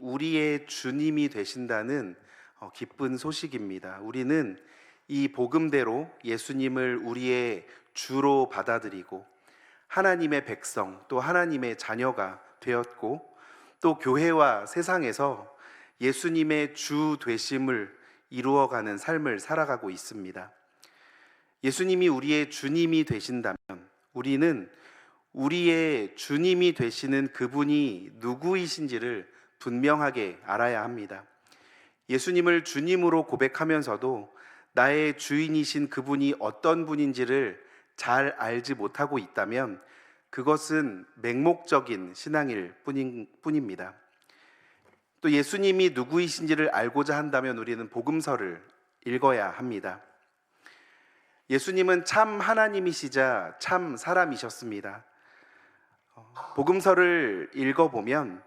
우리의 주님이 되신다는 기쁜 소식입니다. 우리는 이 복음대로 예수님을 우리의 주로 받아들이고 하나님의 백성, 또 하나님의 자녀가 되었고, 또 교회와 세상에서 예수님의 주 되심을 이루어가는 삶을 살아가고 있습니다. 예수님이 우리의 주님이 되신다면 우리는 우리의 주님이 되시는 그분이 누구이신지를 분명하게 알아야 합니다. 예수님을 주님으로 고백하면서도 나의 주인이신 그분이 어떤 분인지를 잘 알지 못하고 있다면 그것은 맹목적인 신앙일 뿐입니다. 또 예수님이 누구이신지를 알고자 한다면 우리는 복음서를 읽어야 합니다. 예수님은 참 하나님이시자 참 사람이셨습니다. 복음서를 읽어보면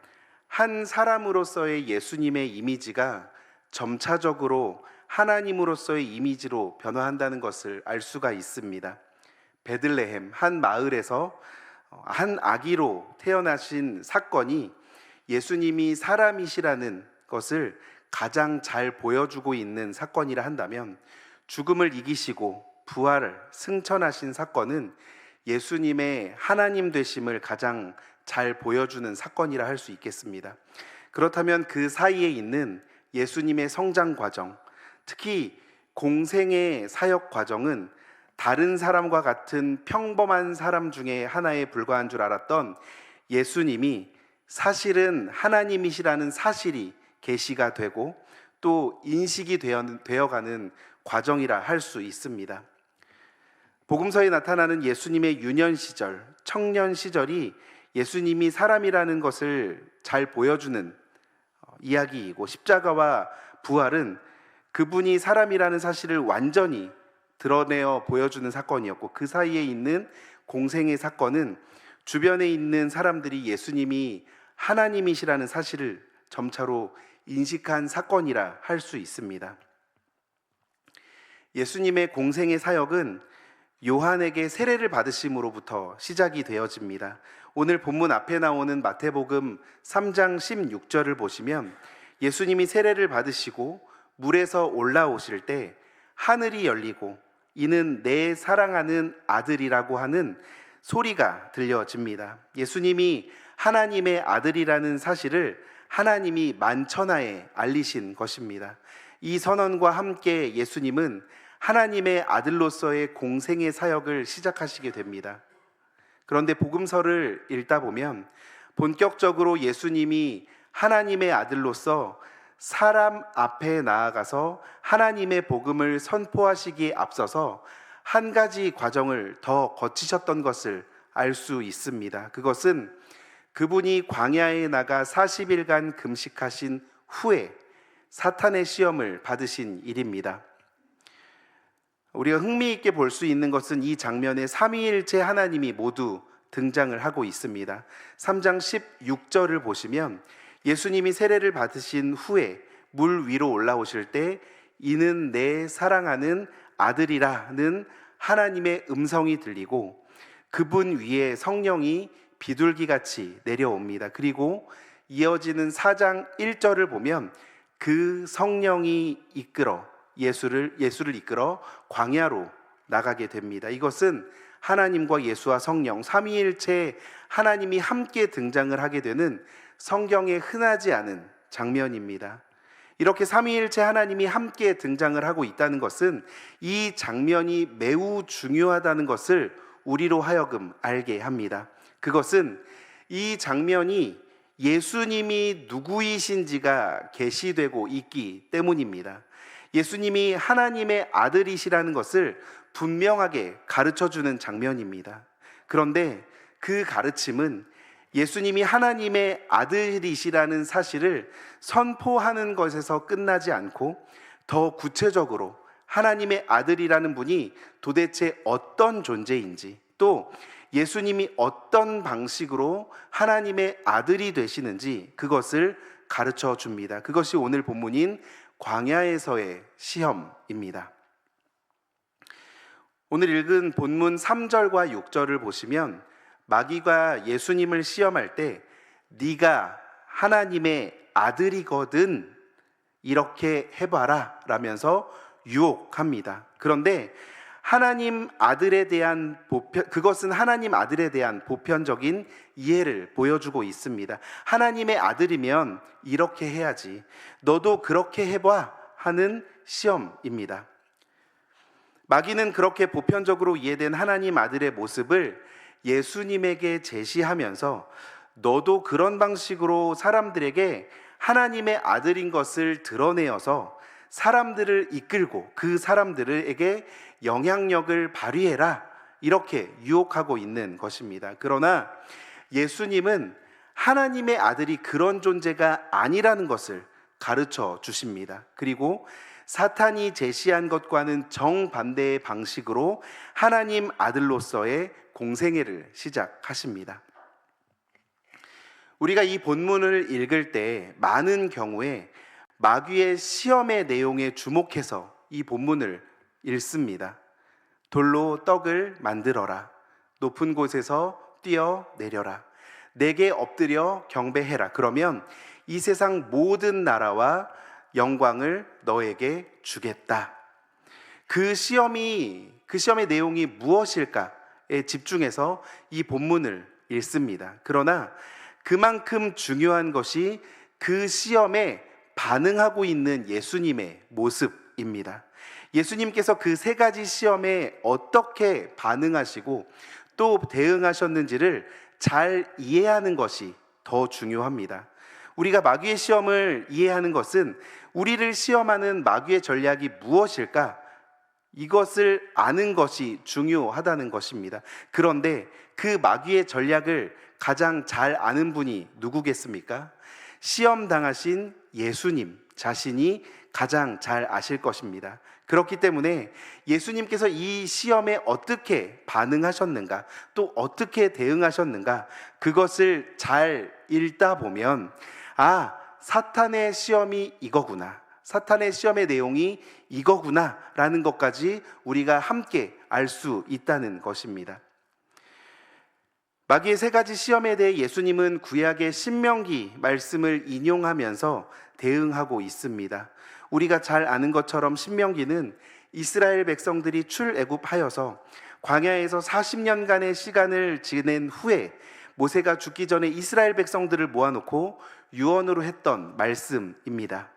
한 사람으로서의 예수님의 이미지가 점차적으로 하나님으로서의 이미지로 변화한다는 것을 알 수가 있습니다. 베들레헴 한 마을에서 한 아기로 태어나신 사건이 예수님이 사람이시라는 것을 가장 잘 보여주고 있는 사건이라 한다면, 죽음을 이기시고 부활을 승천하신 사건은 예수님의 하나님 되심을 가장 잘 보여주는 사건이라 할 수 있겠습니다. 그렇다면 그 사이에 있는 예수님의 성장 과정, 특히 공생의 사역 과정은 다른 사람과 같은 평범한 사람 중에 하나에 불과한 줄 알았던 예수님이 사실은 하나님이시라는 사실이 계시가 되고 또 인식이 되어가는 과정이라 할 수 있습니다. 복음서에 나타나는 예수님의 유년 시절, 청년 시절이 예수님이 사람이라는 것을 잘 보여주는 이야기이고, 십자가와 부활은 그분이 사람이라는 사실을 완전히 드러내어 보여주는 사건이었고, 그 사이에 있는 공생의 사건은 주변에 있는 사람들이 예수님이 하나님이시라는 사실을 점차로 인식한 사건이라 할 수 있습니다. 예수님의 공생의 사역은 요한에게 세례를 받으심으로부터 시작이 되어집니다. 오늘 본문 앞에 나오는 마태복음 3장 16절을 보시면 예수님이 세례를 받으시고 물에서 올라오실 때 하늘이 열리고 이는 내 사랑하는 아들이라고 하는 소리가 들려집니다. 예수님이 하나님의 아들이라는 사실을 하나님이 만천하에 알리신 것입니다. 이 선언과 함께 예수님은 하나님의 아들로서의 공생의 사역을 시작하시게 됩니다. 그런데 복음서를 읽다 보면 본격적으로 예수님이 하나님의 아들로서 사람 앞에 나아가서 하나님의 복음을 선포하시기에 앞서서 한 가지 과정을 더 거치셨던 것을 알 수 있습니다. 그것은 그분이 광야에 나가 40일간 금식하신 후에 사탄의 시험을 받으신 일입니다. 우리가 흥미있게 볼 수 있는 것은 이 장면에 삼위일체 하나님이 모두 등장을 하고 있습니다. 3장 16절을 보시면 예수님이 세례를 받으신 후에 물 위로 올라오실 때 이는 내 사랑하는 아들이라는 하나님의 음성이 들리고 그분 위에 성령이 비둘기같이 내려옵니다. 그리고 이어지는 4장 1절을 보면 그 성령이 예수를 이끌어 광야로 나가게 됩니다. 이것은 하나님과 예수와 성령 삼위일체 하나님이 함께 등장을 하게 되는 성경에 흔하지 않은 장면입니다. 이렇게 삼위일체 하나님이 함께 등장을 하고 있다는 것은 이 장면이 매우 중요하다는 것을 우리로 하여금 알게 합니다. 그것은 이 장면이 예수님이 누구이신지가 계시되고 있기 때문입니다. 예수님이 하나님의 아들이시라는 것을 분명하게 가르쳐주는 장면입니다. 그런데 그 가르침은 예수님이 하나님의 아들이시라는 사실을 선포하는 것에서 끝나지 않고 더 구체적으로 하나님의 아들이라는 분이 도대체 어떤 존재인지, 또 예수님이 어떤 방식으로 하나님의 아들이 되시는지 그것을 가르쳐 줍니다. 그것이 오늘 본문인 광야에서의 시험입니다. 오늘 읽은 본문 3절과 6절을 보시면 마귀가 예수님을 시험할 때 네가 하나님의 아들이거든. 이렇게 해봐라 라면서 유혹합니다. 그런데 그것은 하나님 아들에 대한 보편적인 이해를 보여주고 있습니다. 하나님의 아들이면 이렇게 해야지. 너도 그렇게 해봐 하는 시험입니다. 마귀는 그렇게 보편적으로 이해된 하나님 아들의 모습을 예수님에게 제시하면서 너도 그런 방식으로 사람들에게 하나님의 아들인 것을 드러내어서 사람들을 이끌고 그 사람들에게 영향력을 발휘해라, 이렇게 유혹하고 있는 것입니다. 그러나 예수님은 하나님의 아들이 그런 존재가 아니라는 것을 가르쳐 주십니다. 그리고 사탄이 제시한 것과는 정반대의 방식으로 하나님 아들로서의 공생애를 시작하십니다. 우리가 이 본문을 읽을 때 많은 경우에 마귀의 시험의 내용에 주목해서 이 본문을 읽습니다. 돌로 떡을 만들어라. 높은 곳에서 뛰어내려라. 내게 엎드려 경배해라. 그러면 이 세상 모든 나라와 영광을 너에게 주겠다. 그 시험의 내용이 무엇일까에 집중해서 이 본문을 읽습니다. 그러나 그만큼 중요한 것이 그 시험에 반응하고 있는 예수님의 모습입니다. 예수님께서 그 세 가지 시험에 어떻게 반응하시고 또 대응하셨는지를 잘 이해하는 것이 더 중요합니다. 우리가 마귀의 시험을 이해하는 것은 우리를 시험하는 마귀의 전략이 무엇일까? 이것을 아는 것이 중요하다는 것입니다. 그런데 그 마귀의 전략을 가장 잘 아는 분이 누구겠습니까? 시험 당하신 예수님 자신이 가장 잘 아실 것입니다. 그렇기 때문에 예수님께서 이 시험에 어떻게 반응하셨는가, 또 어떻게 대응하셨는가, 그것을 잘 읽다 보면 사탄의 시험이 이거구나, 사탄의 시험의 내용이 이거구나 라는 것까지 우리가 함께 알 수 있다는 것입니다. 마귀의 세 가지 시험에 대해 예수님은 구약의 신명기 말씀을 인용하면서 대응하고 있습니다. 우리가 잘 아는 것처럼 신명기는 이스라엘 백성들이 출애굽하여서 광야에서 40년간의 시간을 지낸 후에 모세가 죽기 전에 이스라엘 백성들을 모아놓고 유언으로 했던 말씀입니다.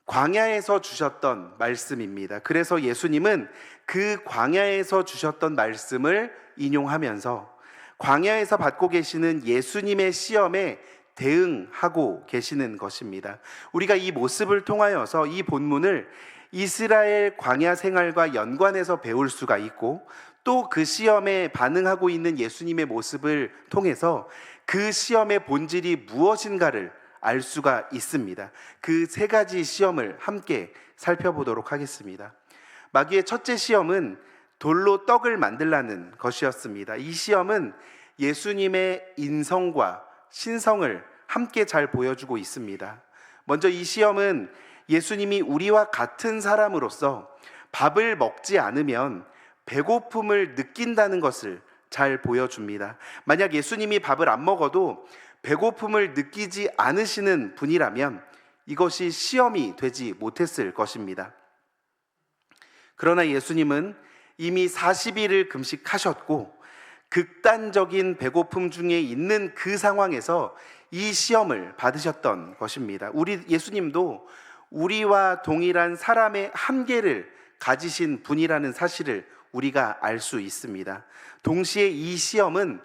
광야에서 주셨던 말씀입니다. 그래서 예수님은 그 광야에서 주셨던 말씀을 인용하면서 광야에서 받고 계시는 예수님의 시험에 대응하고 계시는 것입니다. 우리가 이 모습을 통하여서 이 본문을 이스라엘 광야 생활과 연관해서 배울 수가 있고, 또 그 시험에 반응하고 있는 예수님의 모습을 통해서 그 시험의 본질이 무엇인가를 알 수가 있습니다. 그 세 가지 시험을 함께 살펴보도록 하겠습니다. 마귀의 첫째 시험은 돌로 떡을 만들라는 것이었습니다. 이 시험은 예수님의 인성과 신성을 함께 잘 보여주고 있습니다. 먼저 이 시험은 예수님이 우리와 같은 사람으로서 밥을 먹지 않으면 배고픔을 느낀다는 것을 잘 보여줍니다. 만약 예수님이 밥을 안 먹어도 배고픔을 느끼지 않으시는 분이라면 이것이 시험이 되지 못했을 것입니다. 그러나 예수님은 이미 40일을 금식하셨고 극단적인 배고픔 중에 있는 그 상황에서 이 시험을 받으셨던 것입니다. 예수님도 우리와 동일한 사람의 한계를 가지신 분이라는 사실을 우리가 알 수 있습니다. 동시에 이 시험은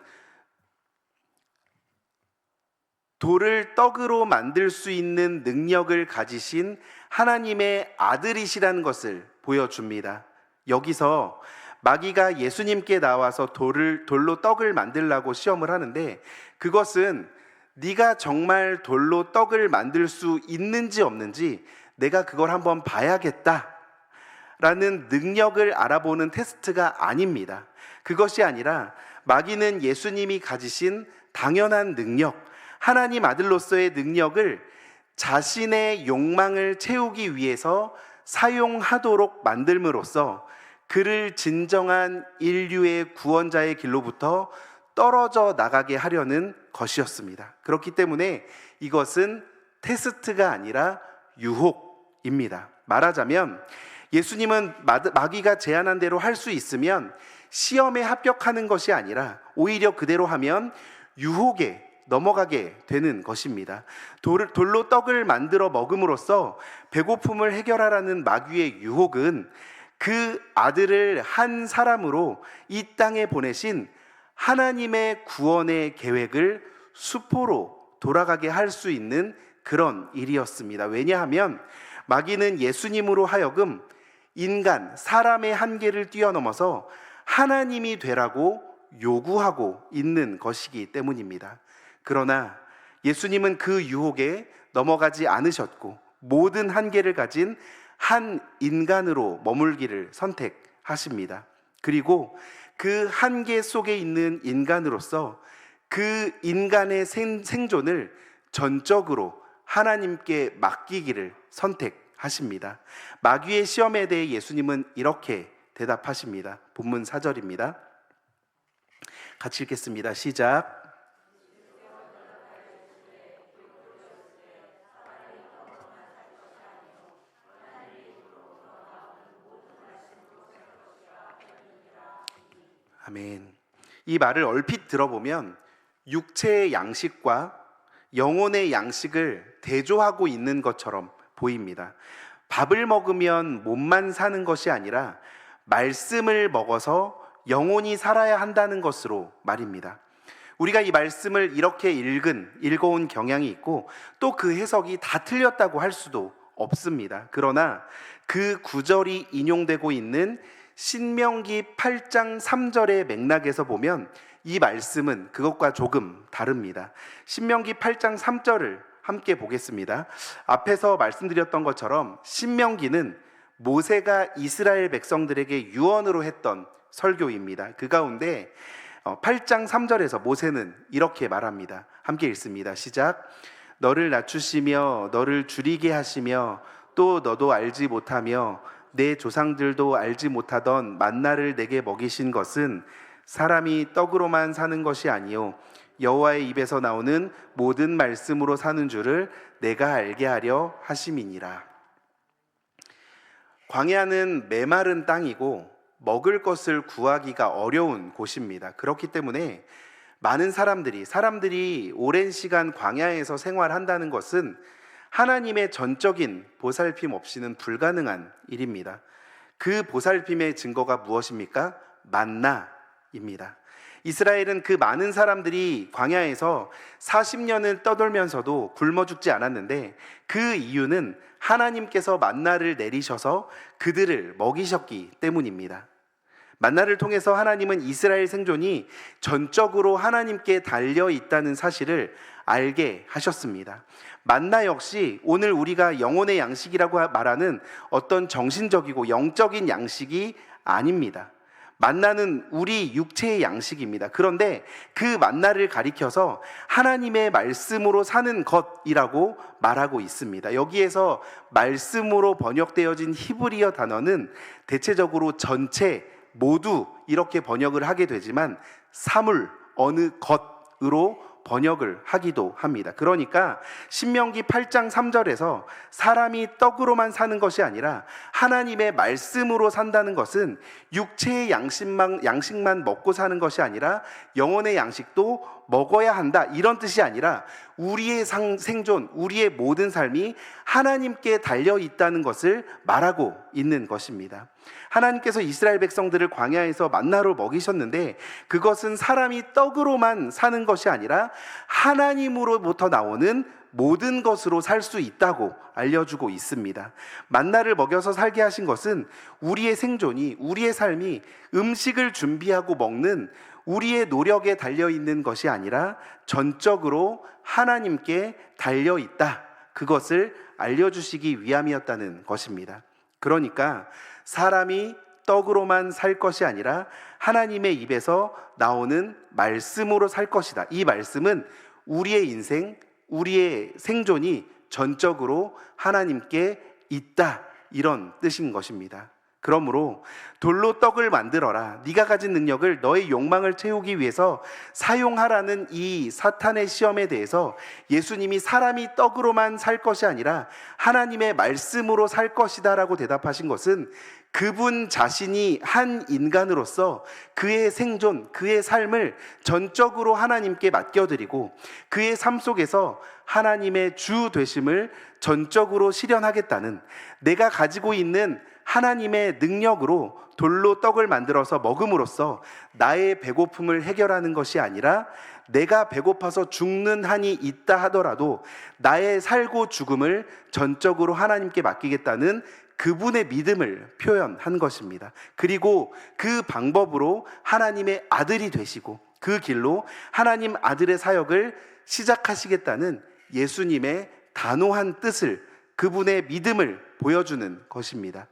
돌을 떡으로 만들 수 있는 능력을 가지신 하나님의 아들이시라는 것을 보여줍니다. 여기서 마귀가 예수님께 나와서 돌로 떡을 만들라고 시험을 하는데, 그것은 네가 정말 돌로 떡을 만들 수 있는지 없는지 내가 그걸 한번 봐야겠다 라는 능력을 알아보는 테스트가 아닙니다. 그것이 아니라 마귀는 예수님이 가지신 당연한 능력, 하나님 아들로서의 능력을 자신의 욕망을 채우기 위해서 사용하도록 만들므로써 그를 진정한 인류의 구원자의 길로부터 떨어져 나가게 하려는 것이었습니다. 그렇기 때문에 이것은 테스트가 아니라 유혹입니다. 말하자면 예수님은 마귀가 제안한 대로 할 수 있으면 시험에 합격하는 것이 아니라 오히려 그대로 하면 유혹에 넘어가게 되는 것입니다. 돌로 떡을 만들어 먹음으로써 배고픔을 해결하라는 마귀의 유혹은 그 아들을 한 사람으로 이 땅에 보내신 하나님의 구원의 계획을 수포로 돌아가게 할 수 있는 그런 일이었습니다. 왜냐하면 마귀는 예수님으로 하여금 인간, 사람의 한계를 뛰어넘어서 하나님이 되라고 요구하고 있는 것이기 때문입니다. 그러나 예수님은 그 유혹에 넘어가지 않으셨고 모든 한계를 가진 한 인간으로 머물기를 선택하십니다. 그리고 그 한계 속에 있는 인간으로서 그 인간의 생존을 전적으로 하나님께 맡기기를 선택하십니다. 마귀의 시험에 대해 예수님은 이렇게 대답하십니다. 본문 4절입니다. 같이 읽겠습니다. 시작. 아멘. 이 말을 얼핏 들어보면 육체의 양식과 영혼의 양식을 대조하고 있는 것처럼 보입니다. 밥을 먹으면 몸만 사는 것이 아니라 말씀을 먹어서 영혼이 살아야 한다는 것으로 말입니다. 우리가 이 말씀을 이렇게 읽어온 경향이 있고 또 그 해석이 다 틀렸다고 할 수도 없습니다. 그러나 그 구절이 인용되고 있는 신명기 8장 3절의 맥락에서 보면 이 말씀은 그것과 조금 다릅니다. 신명기 8장 3절을 함께 보겠습니다. 앞에서 말씀드렸던 것처럼 신명기는 모세가 이스라엘 백성들에게 유언으로 했던 설교입니다. 그 가운데 8장 3절에서 모세는 이렇게 말합니다. 함께 읽습니다. 시작. 너를 낮추시며 너를 줄이게 하시며 또 너도 알지 못하며 내 조상들도 알지 못하던 만나를 내게 먹이신 것은 사람이 떡으로만 사는 것이 아니요 여호와의 입에서 나오는 모든 말씀으로 사는 줄을 내가 알게 하려 하심이니라. 광야는 메마른 땅이고 먹을 것을 구하기가 어려운 곳입니다. 그렇기 때문에 많은 사람들이 오랜 시간 광야에서 생활한다는 것은 하나님의 전적인 보살핌 없이는 불가능한 일입니다. 그 보살핌의 증거가 무엇입니까? 만나입니다. 이스라엘은 그 많은 사람들이 광야에서 40년을 떠돌면서도 굶어 죽지 않았는데 그 이유는 하나님께서 만나를 내리셔서 그들을 먹이셨기 때문입니다. 만나를 통해서 하나님은 이스라엘 생존이 전적으로 하나님께 달려 있다는 사실을 알게 하셨습니다. 만나 역시 오늘 우리가 영혼의 양식이라고 말하는 어떤 정신적이고 영적인 양식이 아닙니다. 만나는 우리 육체의 양식입니다. 그런데 그 만나를 가리켜서 하나님의 말씀으로 사는 것이라고 말하고 있습니다. 여기에서 말씀으로 번역되어진 히브리어 단어는 대체적으로 전체 모두 이렇게 번역을 하게 되지만 사물, 어느 것으로 번역을 하기도 합니다. 그러니까 신명기 8장 3절에서 사람이 떡으로만 사는 것이 아니라 하나님의 말씀으로 산다는 것은 육체의 양식만 먹고 사는 것이 아니라 영혼의 양식도 먹어야 한다, 이런 뜻이 아니라 우리의 생존, 우리의 모든 삶이 하나님께 달려 있다는 것을 말하고 있는 것입니다. 하나님께서 이스라엘 백성들을 광야에서 만나로 먹이셨는데 그것은 사람이 떡으로만 사는 것이 아니라 하나님으로부터 나오는 모든 것으로 살 수 있다고 알려주고 있습니다. 만나를 먹여서 살게 하신 것은 우리의 생존이, 우리의 삶이 음식을 준비하고 먹는 우리의 노력에 달려있는 것이 아니라 전적으로 하나님께 달려있다, 그것을 알려주시기 위함이었다는 것입니다. 그러니까 사람이 떡으로만 살 것이 아니라 하나님의 입에서 나오는 말씀으로 살 것이다. 이 말씀은 우리의 인생, 우리의 생존이 전적으로 하나님께 있다, 이런 뜻인 것입니다. 그러므로 돌로 떡을 만들어라. 네가 가진 능력을 너의 욕망을 채우기 위해서 사용하라는 이 사탄의 시험에 대해서 예수님이 사람이 떡으로만 살 것이 아니라 하나님의 말씀으로 살 것이다 라고 대답하신 것은 그분 자신이 한 인간으로서 그의 생존, 그의 삶을 전적으로 하나님께 맡겨드리고 그의 삶 속에서 하나님의 주 되심을 전적으로 실현하겠다는, 내가 가지고 있는 하나님의 능력으로 돌로 떡을 만들어서 먹음으로써 나의 배고픔을 해결하는 것이 아니라 내가 배고파서 죽는 한이 있다 하더라도 나의 살고 죽음을 전적으로 하나님께 맡기겠다는 그분의 믿음을 표현한 것입니다. 그리고 그 방법으로 하나님의 아들이 되시고 그 길로 하나님 아들의 사역을 시작하시겠다는 예수님의 단호한 뜻을, 그분의 믿음을 보여주는 것입니다.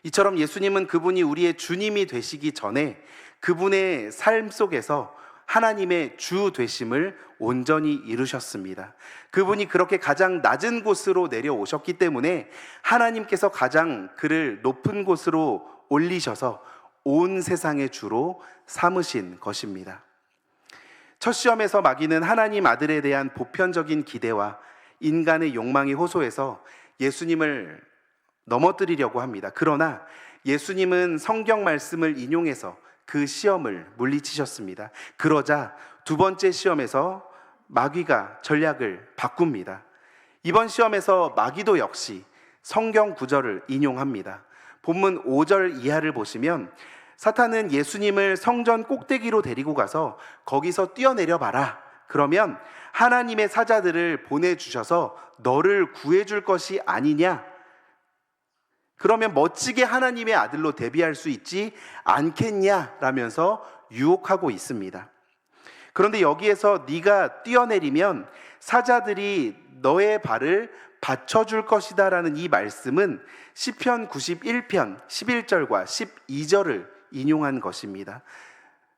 이처럼 예수님은 그분이 우리의 주님이 되시기 전에 그분의 삶 속에서 하나님의 주 되심을 온전히 이루셨습니다. 그분이 그렇게 가장 낮은 곳으로 내려오셨기 때문에 하나님께서 가장 그를 높은 곳으로 올리셔서 온 세상의 주로 삼으신 것입니다. 첫 시험에서 마귀는 하나님 아들에 대한 보편적인 기대와 인간의 욕망이 호소해서 예수님을 넘어뜨리려고 합니다. 그러나 예수님은 성경 말씀을 인용해서 그 시험을 물리치셨습니다. 그러자 두 번째 시험에서 마귀가 전략을 바꿉니다. 이번 시험에서 마귀도 역시 성경 구절을 인용합니다. 본문 5절 이하를 보시면 사탄은 예수님을 성전 꼭대기로 데리고 가서 거기서 뛰어내려 봐라. 그러면 하나님의 사자들을 보내주셔서 너를 구해줄 것이 아니냐? 그러면 멋지게 하나님의 아들로 데뷔할 수 있지 않겠냐? 라면서 유혹하고 있습니다. 그런데 여기에서 네가 뛰어내리면 사자들이 너의 발을 받쳐줄 것이다 라는 이 말씀은 시편 91편 11절과 12절을 인용한 것입니다.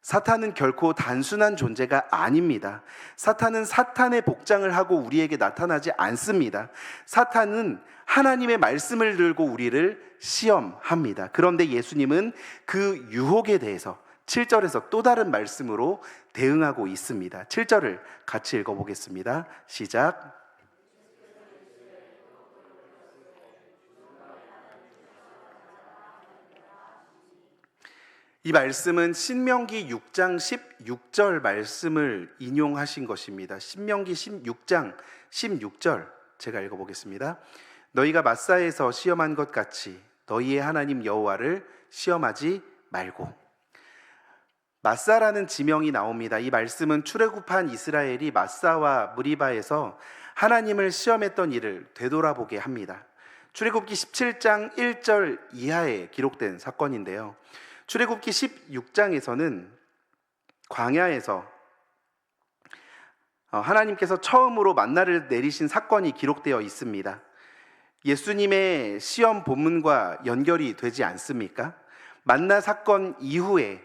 사탄은 결코 단순한 존재가 아닙니다. 사탄은 사탄의 복장을 하고 우리에게 나타나지 않습니다. 사탄은 하나님의 말씀을 들고 우리를 시험합니다. 그런데 예수님은 그 유혹에 대해서 7절에서 또 다른 말씀으로 대응하고 있습니다. 7절을 같이 읽어보겠습니다. 시작. 이 말씀은 신명기 6장 16절 말씀을 인용하신 것입니다. 신명기 16장 16절 제가 읽어보겠습니다. 너희가 마사에서 시험한 것 같이 너희의 하나님 여호와를 시험하지 말고. 마사라는 지명이 나옵니다. 이 말씀은 출애굽한 이스라엘이 마사와 무리바에서 하나님을 시험했던 일을 되돌아보게 합니다. 출애굽기 17장 1절 이하에 기록된 사건인데요. 출애굽기 16장에서는 광야에서 하나님께서 처음으로 만나를 내리신 사건이 기록되어 있습니다. 예수님의 시험 본문과 연결이 되지 않습니까? 만나 사건 이후에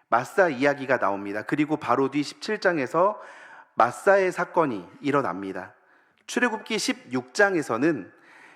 마사 이야기가 나옵니다. 그리고 바로 뒤 17장에서 마사의 사건이 일어납니다. 출애굽기 16장에서는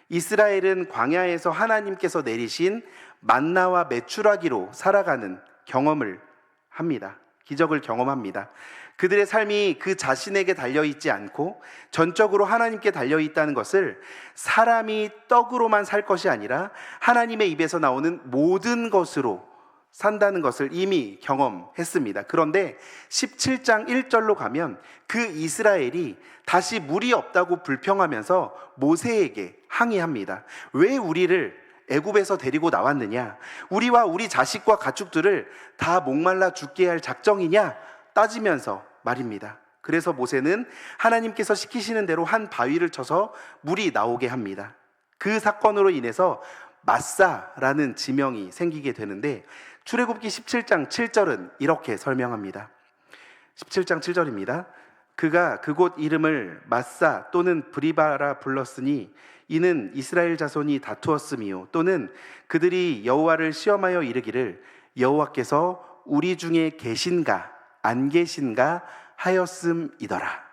이스라엘은 광야에서 하나님께서 내리신 만나와 메추라기로 살아가는 경험을 합니다. 기적을 경험합니다. 그들의 삶이 그 자신에게 달려있지 않고 전적으로 하나님께 달려있다는 것을 사람이 떡으로만 살 것이 아니라 하나님의 입에서 나오는 모든 것으로 산다는 것을 이미 경험했습니다. 그런데 17장 1절로 가면 그 이스라엘이 다시 물이 없다고 불평하면서 모세에게 항의합니다. 왜 우리를 애굽에서 데리고 나왔느냐? 우리와 우리 자식과 가축들을 다 목말라 죽게 할 작정이냐? 따지면서 말입니다. 그래서 모세는 하나님께서 시키시는 대로 한 바위를 쳐서 물이 나오게 합니다. 그 사건으로 인해서 마사라는 지명이 생기게 되는데 출애굽기 17장 7절은 이렇게 설명합니다. 17장 7절입니다. 그가 그곳 이름을 마사 또는 브리바라 불렀으니 이는 이스라엘 자손이 다투었음이요 또는 그들이 여호와를 시험하여 이르기를 여호와께서 우리 중에 계신가 안 계신가 하였음이더라.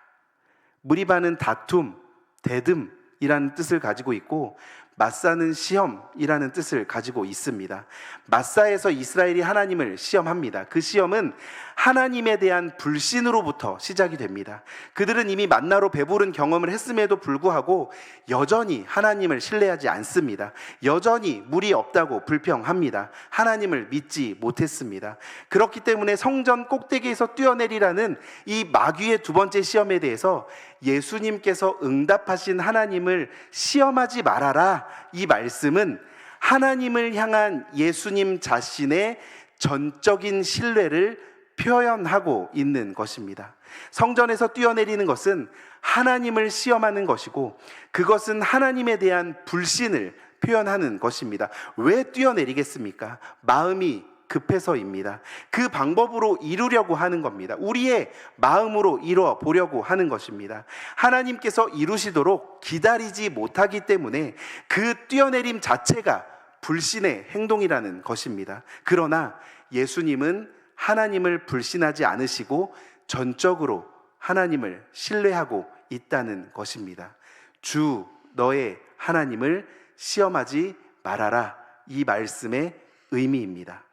브리바는 다툼, 대듬이라는 뜻을 가지고 있고 맞사는 시험이라는 뜻을 가지고 있습니다. 맞사에서 이스라엘이 하나님을 시험합니다. 그 시험은 하나님에 대한 불신으로부터 시작이 됩니다. 그들은 이미 만나로 배부른 경험을 했음에도 불구하고 여전히 하나님을 신뢰하지 않습니다. 여전히 물이 없다고 불평합니다. 하나님을 믿지 못했습니다. 그렇기 때문에 성전 꼭대기에서 뛰어내리라는 이 마귀의 두 번째 시험에 대해서 예수님께서 응답하신 하나님을 시험하지 말아라, 이 말씀은 하나님을 향한 예수님 자신의 전적인 신뢰를 표현하고 있는 것입니다. 성전에서 뛰어내리는 것은 하나님을 시험하는 것이고, 그것은 하나님에 대한 불신을 표현하는 것입니다. 왜 뛰어내리겠습니까? 마음이 급해서입니다. 그 방법으로 이루려고 하는 겁니다. 우리의 마음으로 이루어 보려고 하는 것입니다. 하나님께서 이루시도록 기다리지 못하기 때문에 그 뛰어내림 자체가 불신의 행동이라는 것입니다. 그러나 예수님은 하나님을 불신하지 않으시고 전적으로 하나님을 신뢰하고 있다는 것입니다. 주 너의 하나님을 시험하지 말아라, 이 말씀의 의미입니다.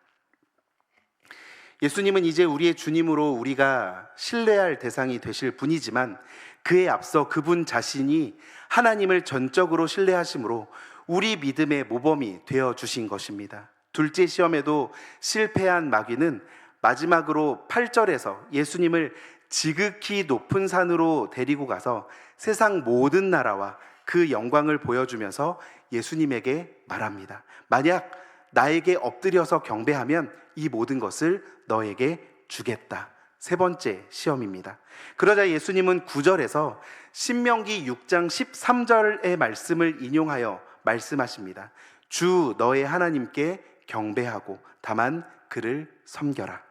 예수님은 이제 우리의 주님으로 우리가 신뢰할 대상이 되실 분이지만, 그에 앞서 그분 자신이 하나님을 전적으로 신뢰하심으로 우리 믿음의 모범이 되어주신 것입니다. 둘째 시험에도 실패한 마귀는 마지막으로 8절에서 예수님을 지극히 높은 산으로 데리고 가서 세상 모든 나라와 그 영광을 보여주면서 예수님에게 말합니다. 만약 나에게 엎드려서 경배하면 이 모든 것을 너에게 주겠다. 세 번째 시험입니다. 그러자 예수님은 9절에서 신명기 6장 13절의 말씀을 인용하여 말씀하십니다. 주 너의 하나님께 경배하고 다만 그를 섬겨라.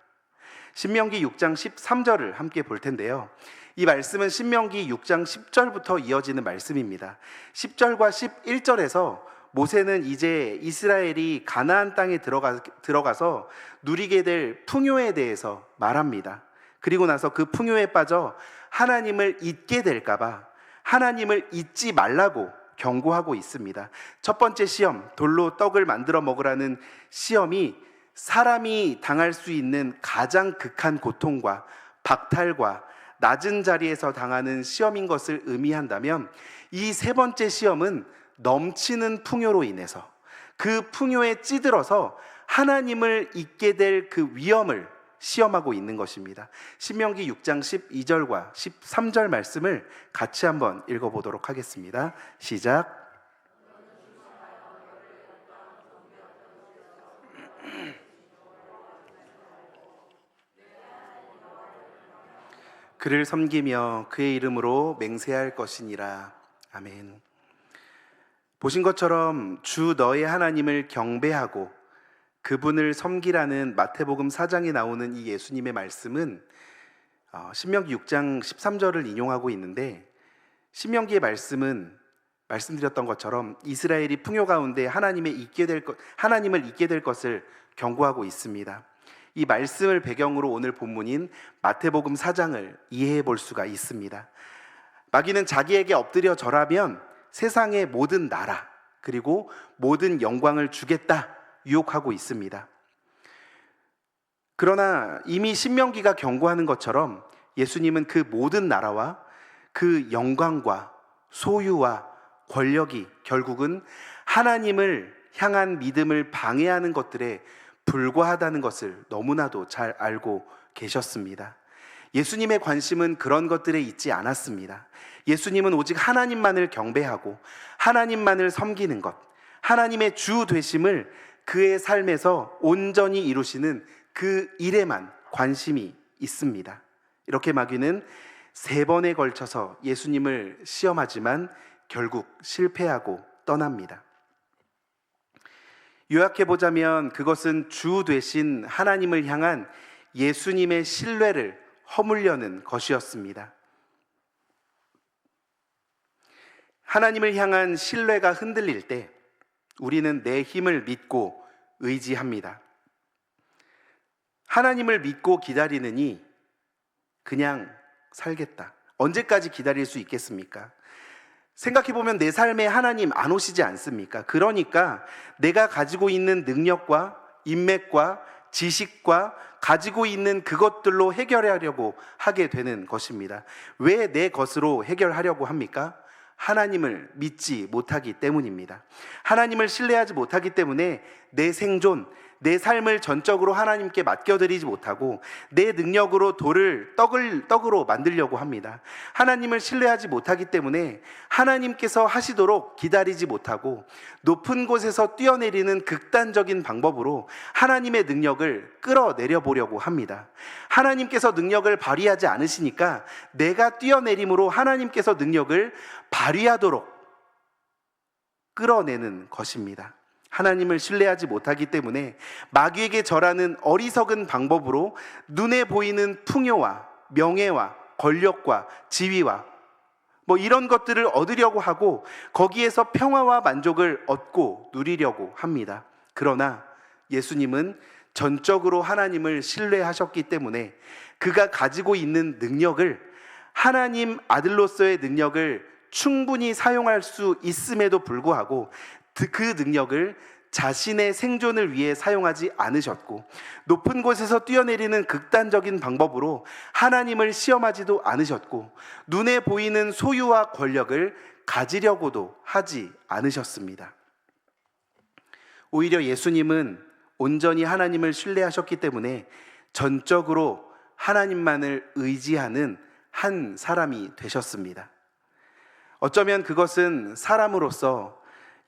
신명기 6장 13절을 함께 볼 텐데요, 이 말씀은 신명기 6장 10절부터 이어지는 말씀입니다. 10절과 11절에서 모세는 이제 이스라엘이 가나안 땅에 들어가서 누리게 될 풍요에 대해서 말합니다. 그리고 나서 그 풍요에 빠져 하나님을 잊게 될까봐 하나님을 잊지 말라고 경고하고 있습니다. 첫 번째 시험, 돌로 떡을 만들어 먹으라는 시험이 사람이 당할 수 있는 가장 극한 고통과 박탈과 낮은 자리에서 당하는 시험인 것을 의미한다면, 이 세 번째 시험은 넘치는 풍요로 인해서 그 풍요에 찌들어서 하나님을 잊게 될 그 위험을 시험하고 있는 것입니다. 신명기 6장 12절과 13절 말씀을 같이 한번 읽어보도록 하겠습니다. 시작. 그를 섬기며 그의 이름으로 맹세할 것이니라. 아멘. 보신 것처럼 주 너의 하나님을 경배하고 그분을 섬기라는 마태복음 4장에 나오는 이 예수님의 말씀은 신명기 6장 13절을 인용하고 있는데, 신명기의 말씀은 말씀드렸던 것처럼 이스라엘이 풍요 가운데 하나님을 잊게 될 것을 경고하고 있습니다. 이 말씀을 배경으로 오늘 본문인 마태복음 4장을 이해해 볼 수가 있습니다. 마귀는 자기에게 엎드려 절하면 세상의 모든 나라 그리고 모든 영광을 주겠다 유혹하고 있습니다. 그러나 이미 신명기가 경고하는 것처럼 예수님은 그 모든 나라와 그 영광과 소유와 권력이 결국은 하나님을 향한 믿음을 방해하는 것들에 불과하다는 것을 너무나도 잘 알고 계셨습니다. 예수님의 관심은 그런 것들에 있지 않았습니다. 예수님은 오직 하나님만을 경배하고 하나님만을 섬기는 것, 하나님의 주 되심을 그의 삶에서 온전히 이루시는 그 일에만 관심이 있습니다. 이렇게 마귀는 3번에 걸쳐서 예수님을 시험하지만 결국 실패하고 떠납니다. 요약해보자면 그것은 주 되신 하나님을 향한 예수님의 신뢰를 허물려는 것이었습니다. 하나님을 향한 신뢰가 흔들릴 때 우리는 내 힘을 믿고 의지합니다. 하나님을 믿고 기다리느니 그냥 살겠다. 언제까지 기다릴 수 있겠습니까? 생각해보면 내 삶에 하나님 안 오시지 않습니까? 그러니까 내가 가지고 있는 능력과 인맥과 지식과 가지고 있는 그것들로 해결하려고 하게 되는 것입니다. 왜 내 것으로 해결하려고 합니까? 하나님을 믿지 못하기 때문입니다. 하나님을 신뢰하지 못하기 때문에 내 생존, 내 삶을 전적으로 하나님께 맡겨드리지 못하고 내 능력으로 떡으로 만들려고 합니다. 하나님을 신뢰하지 못하기 때문에 하나님께서 하시도록 기다리지 못하고 높은 곳에서 뛰어내리는 극단적인 방법으로 하나님의 능력을 끌어내려 보려고 합니다. 하나님께서 능력을 발휘하지 않으시니까 내가 뛰어내림으로 하나님께서 능력을 발휘하도록 끌어내는 것입니다. 하나님을 신뢰하지 못하기 때문에 마귀에게 절하는 어리석은 방법으로 눈에 보이는 풍요와 명예와 권력과 지위와 이런 것들을 얻으려고 하고 거기에서 평화와 만족을 얻고 누리려고 합니다. 그러나 예수님은 전적으로 하나님을 신뢰하셨기 때문에 그가 가지고 있는 능력을, 하나님 아들로서의 능력을 충분히 사용할 수 있음에도 불구하고 그 능력을 자신의 생존을 위해 사용하지 않으셨고 높은 곳에서 뛰어내리는 극단적인 방법으로 하나님을 시험하지도 않으셨고 눈에 보이는 소유와 권력을 가지려고도 하지 않으셨습니다. 오히려 예수님은 온전히 하나님을 신뢰하셨기 때문에 전적으로 하나님만을 의지하는 한 사람이 되셨습니다. 어쩌면 그것은 사람으로서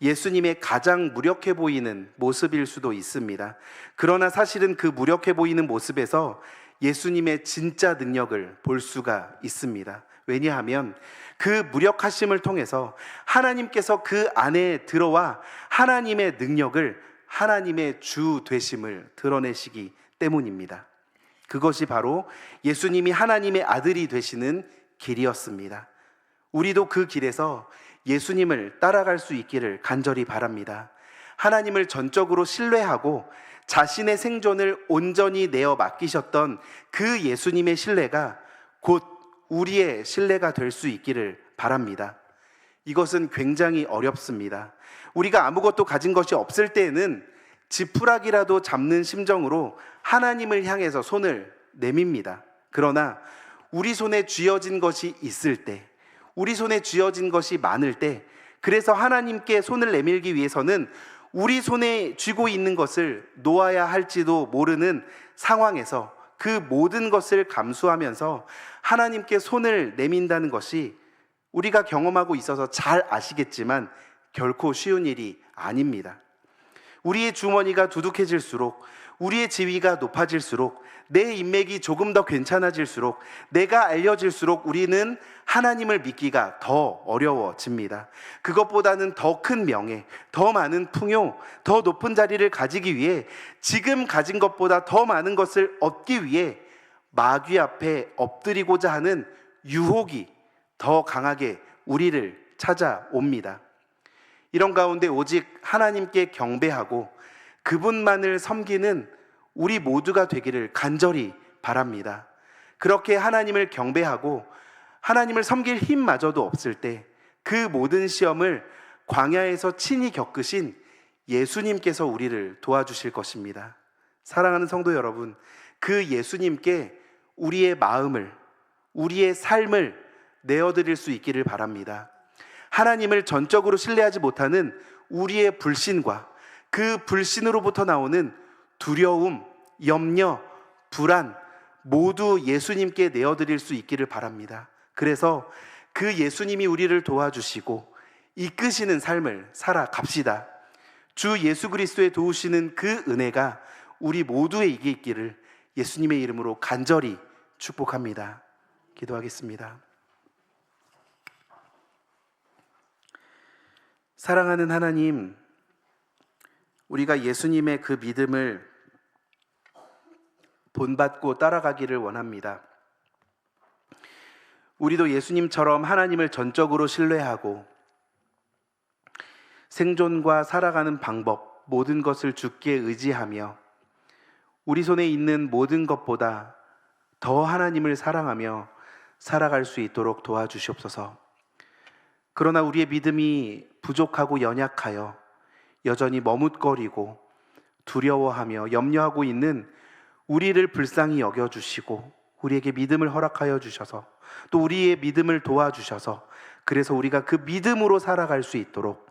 예수님의 가장 무력해 보이는 모습일 수도 있습니다. 그러나 사실은 그 무력해 보이는 모습에서 예수님의 진짜 능력을 볼 수가 있습니다. 왜냐하면 그 무력하심을 통해서 하나님께서 그 안에 들어와 하나님의 능력을, 하나님의 주 되심을 드러내시기 때문입니다. 그것이 바로 예수님이 하나님의 아들이 되시는 길이었습니다. 우리도 그 길에서 예수님을 따라갈 수 있기를 간절히 바랍니다. 하나님을 전적으로 신뢰하고 자신의 생존을 온전히 내어 맡기셨던 그 예수님의 신뢰가 곧 우리의 신뢰가 될 수 있기를 바랍니다. 이것은 굉장히 어렵습니다. 우리가 아무것도 가진 것이 없을 때에는 지푸라기라도 잡는 심정으로 하나님을 향해서 손을 내밉니다. 그러나 우리 손에 쥐어진 것이 있을 때, 우리 손에 쥐어진 것이 많을 때, 그래서 하나님께 손을 내밀기 위해서는 우리 손에 쥐고 있는 것을 놓아야 할지도 모르는 상황에서 그 모든 것을 감수하면서 하나님께 손을 내민다는 것이 우리가 경험하고 있어서 잘 아시겠지만 결코 쉬운 일이 아닙니다. 우리의 주머니가 두둑해질수록, 우리의 지위가 높아질수록, 내 인맥이 조금 더 괜찮아질수록, 내가 알려질수록 우리는 하나님을 믿기가 더 어려워집니다. 그것보다는 더 큰 명예, 더 많은 풍요, 더 높은 자리를 가지기 위해, 지금 가진 것보다 더 많은 것을 얻기 위해 마귀 앞에 엎드리고자 하는 유혹이 더 강하게 우리를 찾아옵니다. 이런 가운데 오직 하나님께 경배하고 그분만을 섬기는 우리 모두가 되기를 간절히 바랍니다. 그렇게 하나님을 경배하고 하나님을 섬길 힘마저도 없을 때 그 모든 시험을 광야에서 친히 겪으신 예수님께서 우리를 도와주실 것입니다. 사랑하는 성도 여러분, 그 예수님께 우리의 마음을, 우리의 삶을 내어드릴 수 있기를 바랍니다. 하나님을 전적으로 신뢰하지 못하는 우리의 불신과 그 불신으로부터 나오는 두려움, 염려, 불안 모두 예수님께 내어드릴 수 있기를 바랍니다. 그래서 그 예수님이 우리를 도와주시고 이끄시는 삶을 살아갑시다. 주 예수 그리스도의 도우시는 그 은혜가 우리 모두에게 있기를 예수님의 이름으로 간절히 축복합니다. 기도하겠습니다. 사랑하는 하나님, 우리가 예수님의 그 믿음을 본받고 따라가기를 원합니다. 우리도 예수님처럼 하나님을 전적으로 신뢰하고 생존과 살아가는 방법, 모든 것을 주께 의지하며 우리 손에 있는 모든 것보다 더 하나님을 사랑하며 살아갈 수 있도록 도와주시옵소서. 그러나 우리의 믿음이 부족하고 연약하여 여전히 머뭇거리고 두려워하며 염려하고 있는 우리를 불쌍히 여겨주시고 우리에게 믿음을 허락하여 주셔서 또 우리의 믿음을 도와주셔서 그래서 우리가 그 믿음으로 살아갈 수 있도록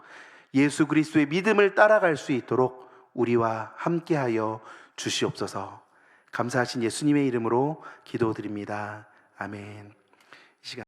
예수 그리스도의 믿음을 따라갈 수 있도록 우리와 함께하여 주시옵소서. 감사하신 예수님의 이름으로 기도드립니다. 아멘.